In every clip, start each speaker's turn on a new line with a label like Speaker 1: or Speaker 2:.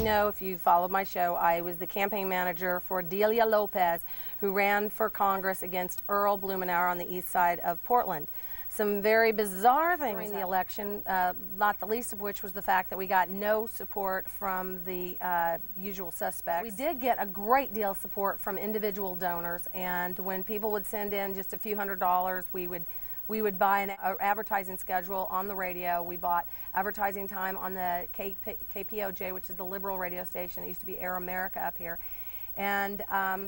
Speaker 1: you know, if you followed my show, I was the campaign manager for Delia Lopez, who ran for Congress against Earl Blumenauer on the east side of Portland. Some very bizarre things during the election, not the least of which was the fact that we got no support from the usual suspects. We did get a great deal of support from individual donors, and when people would send in just a few $100s, we would buy an advertising schedule on the radio. We bought advertising time on the KPOJ, which is the liberal radio station. It used to be Air America up here. And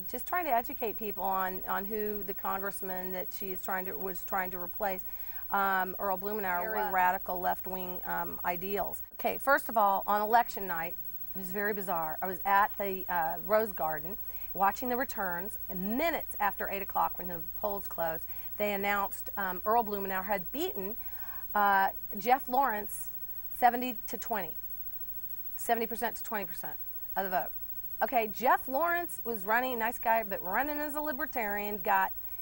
Speaker 1: just trying to educate people on who the congressman that she is was trying to replace, Earl Blumenauer, very radical left-wing ideals. Okay, first of all, on election night, it was very bizarre. I was at the Rose Garden watching the returns, and minutes after 8 o'clock when the polls closed, they announced Earl Blumenauer had beaten Jeff Lawrence 70% to 20% of the vote. Okay, Jeff Lawrence was running, nice guy, but running as a libertarian,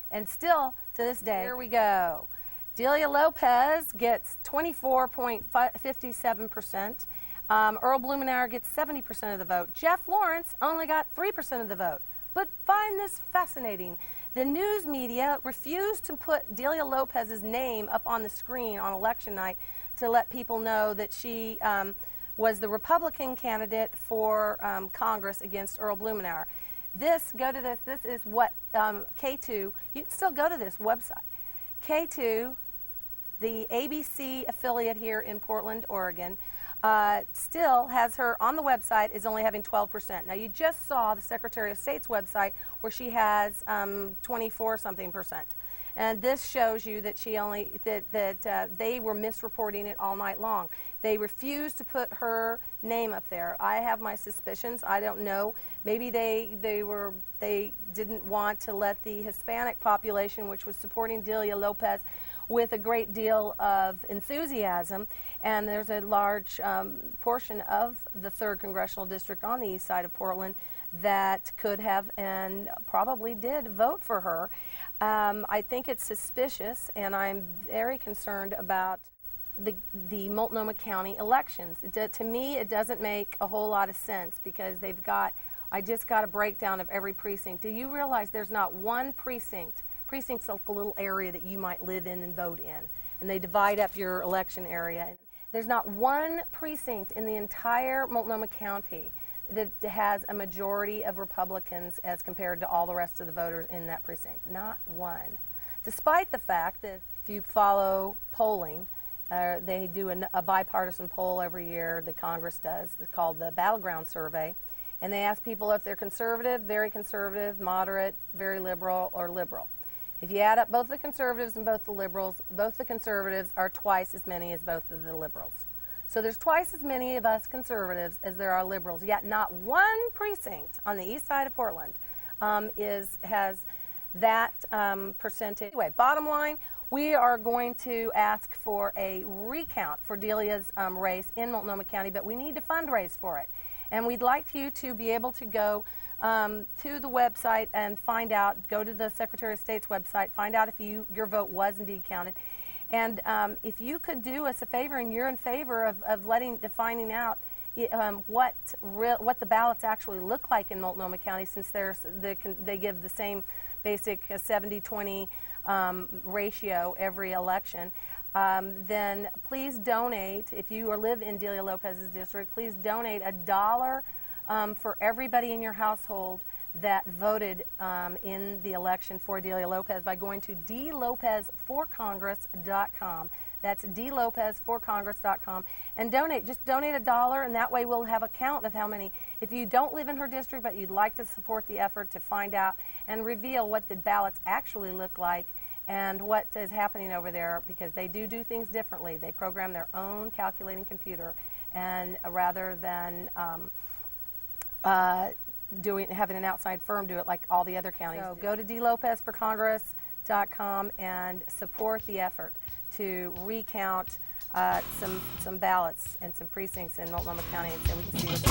Speaker 1: and still to this day, here we go. Delia Lopez gets 24.57%. Earl Blumenauer gets 70% of the vote. Jeff Lawrence only got 3% of the vote. But find this fascinating. The news media refused to put Delia Lopez's name up on the screen on election night to let people know that she was the Republican candidate for Congress against Earl Blumenauer. This is what K2, you can still go to this website. K2, the ABC affiliate here in Portland, Oregon, still has her on the website, is only having 12%. Now you just saw the Secretary of State's website where she has 24-something%. And this shows you that she only they were misreporting it all night long. They refused to put her name up there. I have my suspicions. I don't know. Maybe they didn't want to let the Hispanic population, which was supporting Delia Lopez with a great deal of enthusiasm, and there's a large portion of the 3rd Congressional District on the east side of Portland that could have and probably did vote for her. I think it's suspicious, and I'm very concerned about the Multnomah County elections. To me, it doesn't make a whole lot of sense because I just got a breakdown of every precinct. Do you realize there's not one precinct? Precinct's like a little area that you might live in and vote in, and they divide up your election area. There's not one precinct in the entire Multnomah County that has a majority of Republicans as compared to all the rest of the voters in that precinct. Not one. Despite the fact that if you follow polling, they do a bipartisan poll every year, the Congress does, it's called the Battleground Survey, and they ask people if they're conservative, moderate, very liberal, or liberal. If you add up both the conservatives and both the liberals, both the conservatives are twice as many as both of the liberals. So there's twice as many of us conservatives as there are liberals, yet not one precinct on the east side of Portland has that percentage. Anyway, bottom line, we are going to ask for a recount for Delia's race in Multnomah County, but we need to fundraise for it. And we'd like you to be able to go to the website and find out, go to the Secretary of State's website, find out if your vote was indeed counted. And if you could do us a favor, and you're in favor of finding out what the ballots actually look like in Multnomah County, since they give the same basic 70-20 ratio every election, then please donate. If you live in Delia Lopez's district, please donate $1 for everybody in your household that voted in the election for Delia Lopez by going to dlopezforcongress.com. That's dlopezforcongress.com, and donate. Just donate $1, and that way we'll have a count of how many. If you don't live in her district but you'd like to support the effort to find out and reveal what the ballots actually look like and what is happening over there, because they do things differently. They program their own calculating computer, and rather than having an outside firm do it like all the other counties. So go to dlopezforcongress.com and support the effort to recount some ballots and some precincts in Multnomah County, and so we can see what's